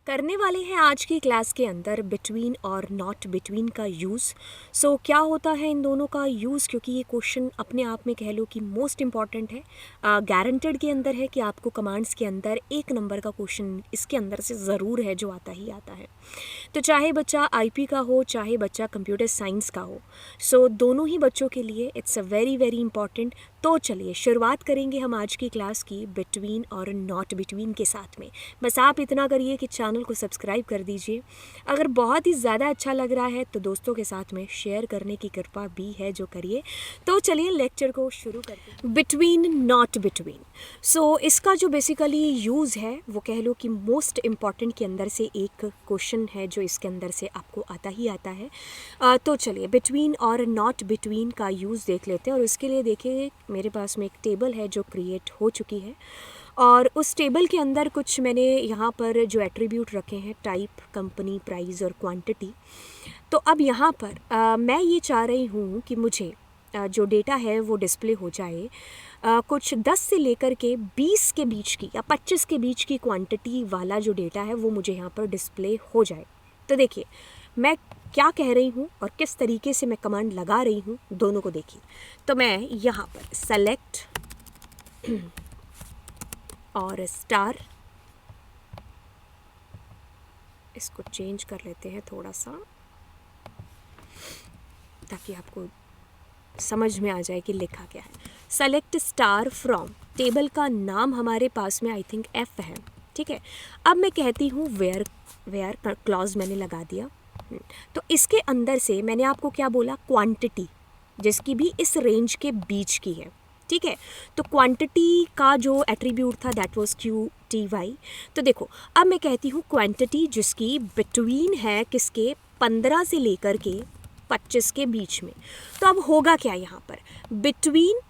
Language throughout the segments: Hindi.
करने वाले हैं आज की क्लास के अंदर बिटवीन और नॉट बिटवीन का यूज़। सो क्या होता है इन दोनों का यूज़, क्योंकि ये क्वेश्चन अपने आप में कह लो कि मोस्ट इम्पॉर्टेंट है। गारंटेड के अंदर है कि आपको कमांड्स के अंदर एक नंबर का क्वेश्चन इसके अंदर से ज़रूर है जो आता ही आता है। तो चाहे बच्चा आईपी का हो चाहे बच्चा कंप्यूटर साइंस का हो, सो दोनों ही बच्चों के लिए it's a very very important. तो चलिए शुरुआत करेंगे हम आज की क्लास की बिटवीन और नॉट बिटवीन के साथ में। बस आप इतना करिए कि चैनल को सब्सक्राइब कर दीजिए। अगर बहुत ही ज़्यादा अच्छा लग रहा है तो दोस्तों के साथ में शेयर करने की कृपा भी है जो करिए। तो चलिए लेक्चर को शुरू करते हैं। बिटवीन नॉट बिटवीन, सो इसका जो बेसिकली यूज़ है वो कह लो कि मोस्ट इम्पॉर्टेंट के अंदर से एक क्वेश्चन है जो इसके अंदर से आपको आता ही आता है। तो चलिए बिटवीन और नॉट बिटवीन का यूज़ देख लेते हैं। और उसके लिए देखिए मेरे पास में एक टेबल है जो क्रिएट हो चुकी है, और उस टेबल के अंदर कुछ मैंने यहाँ पर जो एट्रीब्यूट रखे हैं, टाइप, कंपनी, प्राइस और क्वांटिटी। तो अब यहाँ पर मैं ये चाह रही हूँ कि मुझे जो डेटा है वो डिस्प्ले हो जाए कुछ 10 से लेकर के 20 के बीच की या 25 के बीच की क्वांटिटी वाला जो डेटा है वो मुझे यहाँ पर डिस्प्ले हो जाए। तो देखिए मैं क्या कह रही हूँ और किस तरीके से मैं कमांड लगा रही हूँ, दोनों को देखिए। तो मैं यहाँ पर सेलेक्ट और स्टार, इसको चेंज कर लेते हैं थोड़ा सा ताकि आपको समझ में आ जाए कि लिखा क्या है। सेलेक्ट स्टार फ्रॉम, टेबल का नाम हमारे पास में आई थिंक एफ है, ठीक है। अब मैं कहती हूँ वेयर, वेयर क्लॉज मैंने लगा दिया। तो इसके अंदर से मैंने आपको क्या बोला, क्वांटिटी, जिसकी भी इस रेंज के बीच की है, ठीक है। तो क्वांटिटी का जो एट्रीब्यूट था दैट वाज QTY। तो देखो अब मैं कहती हूँ क्वांटिटी जिसकी बिटवीन है किसके, 15 से लेकर के 25 के बीच में। तो अब होगा क्या यहाँ पर, बिटवीन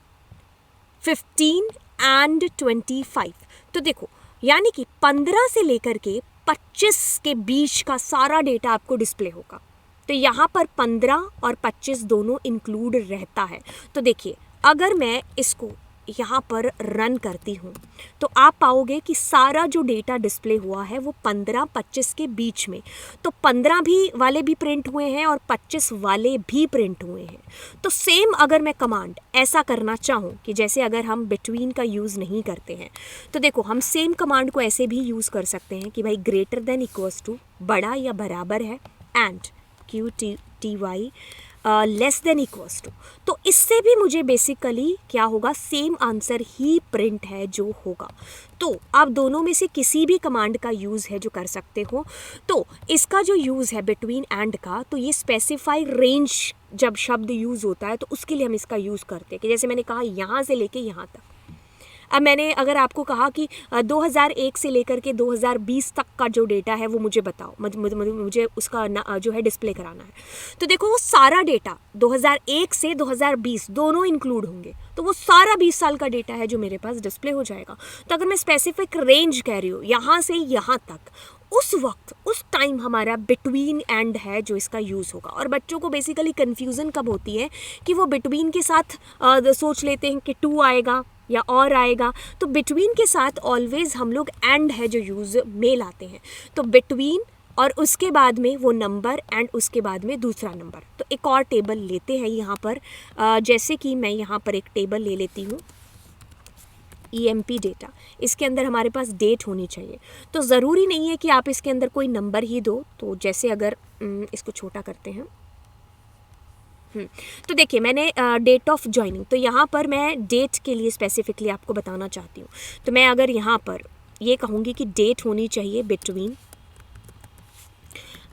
15 एंड 25। तो देखो यानी कि 15 से लेकर के 25 के बीच का सारा डेटा आपको डिस्प्ले होगा। तो यहाँ पर 15 और 25 दोनों इंक्लूड रहता है। तो देखिए अगर मैं इसको यहाँ पर रन करती हूँ तो आप पाओगे कि सारा जो डेटा डिस्प्ले हुआ है वो 15-25 के बीच में। तो 15 भी वाले भी प्रिंट हुए हैं और 25 वाले भी प्रिंट हुए हैं। तो सेम अगर मैं कमांड ऐसा करना चाहूँ कि जैसे अगर हम बिटवीन का यूज़ नहीं करते हैं तो देखो हम सेम कमांड को ऐसे भी यूज़ कर सकते हैं कि भाई ग्रेटर देन इक्वल्स टू, बड़ा या बराबर है, and QTY less than equals to. तो इससे भी मुझे बेसिकली क्या होगा, सेम आंसर ही प्रिंट है जो होगा। तो आप दोनों में से किसी भी कमांड का यूज़ है जो कर सकते हो। तो इसका जो यूज़ है बिटवीन एंड का, तो ये स्पेसिफाई रेंज जब शब्द यूज़ होता है तो उसके लिए हम इसका यूज़ करते हैं कि जैसे मैंने कहा यहाँ से लेके यहाँ तक। अब मैंने अगर आपको कहा कि 2001 से लेकर के 2020 तक का जो डेटा है वो मुझे बताओ, मुझे उसका जो है डिस्प्ले कराना है। तो देखो वो सारा डेटा 2001 से 2020 दोनों इंक्लूड होंगे, तो वो सारा 20 साल का डेटा है जो मेरे पास डिस्प्ले हो जाएगा। तो अगर मैं स्पेसिफिक रेंज कह रही हूँ यहाँ से यहाँ तक, उस वक्त उस टाइम हमारा बिटवीन एंड है जो इसका यूज़ होगा। और बच्चों को बेसिकली कन्फ्यूज़न कब होती है कि वो बिटवीन के साथ सोच लेते हैं कि 2 आएगा या और आएगा। तो बिटवीन के साथ ऑलवेज हम लोग एंड है जो यूज़ में लाते हैं। तो बिटवीन और उसके बाद में वो नंबर एंड उसके बाद में दूसरा नंबर। तो एक और टेबल लेते हैं यहाँ पर, जैसे कि मैं यहाँ पर एक टेबल ले लेती हूँ EMP डेटा। इसके अंदर हमारे पास डेट होनी चाहिए। तो ज़रूरी नहीं है कि आप इसके अंदर कोई नंबर ही दो। तो जैसे अगर इसको छोटा करते हैं, तो देखिए मैंने डेट ऑफ ज्वाइनिंग, तो यहाँ पर मैं डेट के लिए स्पेसिफिकली आपको बताना चाहती हूँ। तो मैं अगर यहाँ पर ये कहूँगी कि डेट होनी चाहिए बिटवीन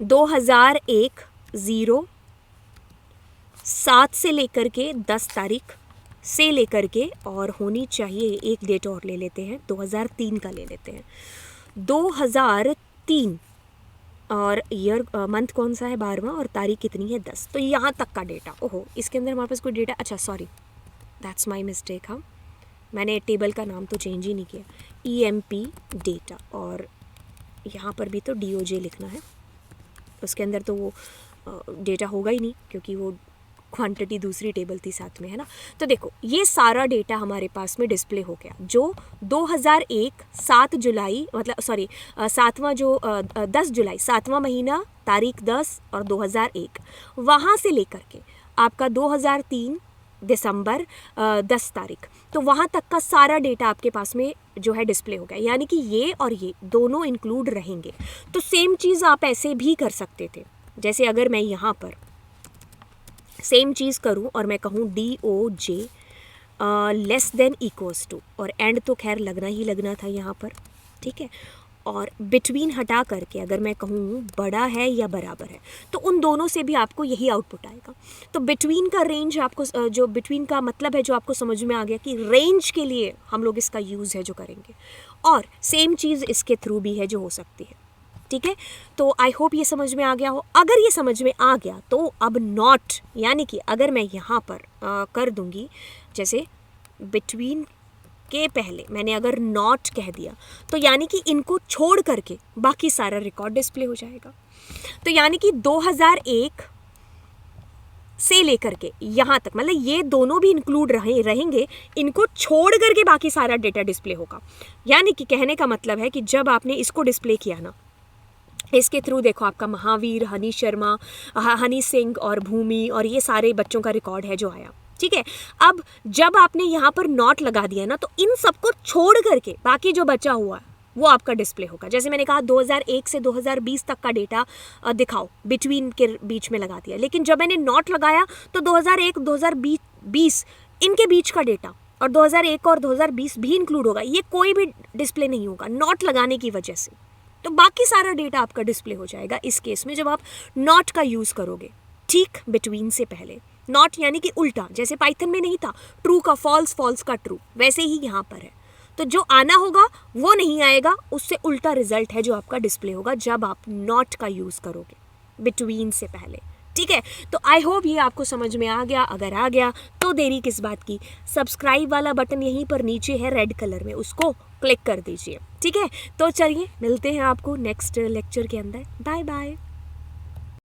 2001 07 से लेकर के 10 तारीख से लेकर के, और होनी चाहिए, एक डेट और ले लेते हैं 2003 का ले लेते हैं, 2003 और ईयर मंथ कौन सा है 12वां और तारीख कितनी है 10। तो यहाँ तक का डेटा, ओहो इसके अंदर हमारे पास कोई डेटा, अच्छा सॉरी दैट्स माय मिस्टेक। हाँ मैंने टेबल का नाम तो चेंज ही नहीं किया, EMP डेटा, और यहाँ पर भी तो DOJ लिखना है। उसके अंदर तो वो डेटा होगा ही नहीं क्योंकि वो क्वांटिटी दूसरी टेबल थी साथ में, है ना। तो देखो ये सारा डेटा हमारे पास में डिस्प्ले हो गया, जो 2001 7 जुलाई मतलब सॉरी 7वां जो 10 जुलाई 7वां महीना तारीख 10 और 2001 वहाँ से लेकर के आपका 2003 दिसंबर 10 तारीख, तो वहाँ तक का सारा डेटा आपके पास में जो है डिस्प्ले हो गया। यानी कि ये और ये दोनों इंक्लूड रहेंगे। तो सेम चीज़ आप ऐसे भी कर सकते थे, जैसे अगर मैं यहाँ पर सेम चीज़ करूँ और मैं कहूँ DOJ less than equals to, और एंड तो खैर लगना ही लगना था यहाँ पर, ठीक है। और बिटवीन हटा करके अगर मैं कहूँ बड़ा है या बराबर है, तो उन दोनों से भी आपको यही आउटपुट आएगा। तो बिटवीन का रेंज आपको जो बिटवीन का मतलब है जो आपको समझ में आ गया कि रेंज के लिए हम लोग इसका यूज़ है जो करेंगे, और सेम चीज़ इसके थ्रू भी है जो हो सकती है, ठीक है। तो आई होप ये समझ में आ गया हो। अगर ये समझ में आ गया तो अब नॉट, यानी कि अगर मैं यहाँ पर कर दूँगी जैसे बिटवीन के पहले मैंने अगर नॉट कह दिया, तो यानी कि इनको छोड़ करके बाकी सारा रिकॉर्ड डिस्प्ले हो जाएगा। तो यानी कि 2001 से लेकर के यहाँ तक, मतलब ये दोनों भी इंक्लूड रहेंगे, इनको छोड़ करके बाकी सारा डेटा डिस्प्ले होगा। यानी कि कहने का मतलब है कि जब आपने इसको डिस्प्ले किया ना, इसके थ्रू देखो आपका महावीर, हनी शर्मा, हनी सिंह और भूमि और ये सारे बच्चों का रिकॉर्ड है जो आया, ठीक है। अब जब आपने यहाँ पर नॉट लगा दिया ना, तो इन सबको छोड़ करके बाकी जो बचा हुआ है वो आपका डिस्प्ले होगा। जैसे मैंने कहा 2001 से 2020 तक का डेटा दिखाओ, बिटवीन के बीच में लगा दिया, लेकिन जब मैंने नॉट लगाया तो 2001 2020 इनके बीच का डेटा और 2001 और 2020 भी इंक्लूड होगा, ये कोई भी डिस्प्ले नहीं होगा नॉट लगाने की वजह से। तो बाकी सारा डेटा आपका डिस्प्ले हो जाएगा इस केस में जब आप नॉट का यूज़ करोगे, ठीक, बिटवीन से पहले। नॉट यानी कि उल्टा, जैसे पाइथन में नहीं था ट्रू का फॉल्स, फॉल्स का ट्रू, वैसे ही यहाँ पर है। तो जो आना होगा वो नहीं आएगा, उससे उल्टा रिजल्ट है जो आपका डिस्प्ले होगा जब आप नॉट का यूज़ करोगे बिटवीन से पहले, ठीक है। तो आई होप ये आपको समझ में आ गया। अगर आ गया तो देरी किस बात की, सब्सक्राइब वाला बटन यहीं पर नीचे है रेड कलर में, उसको क्लिक कर दीजिए, ठीक है। तो चलिए मिलते हैं आपको नेक्स्ट लेक्चर के अंदर। Bye bye.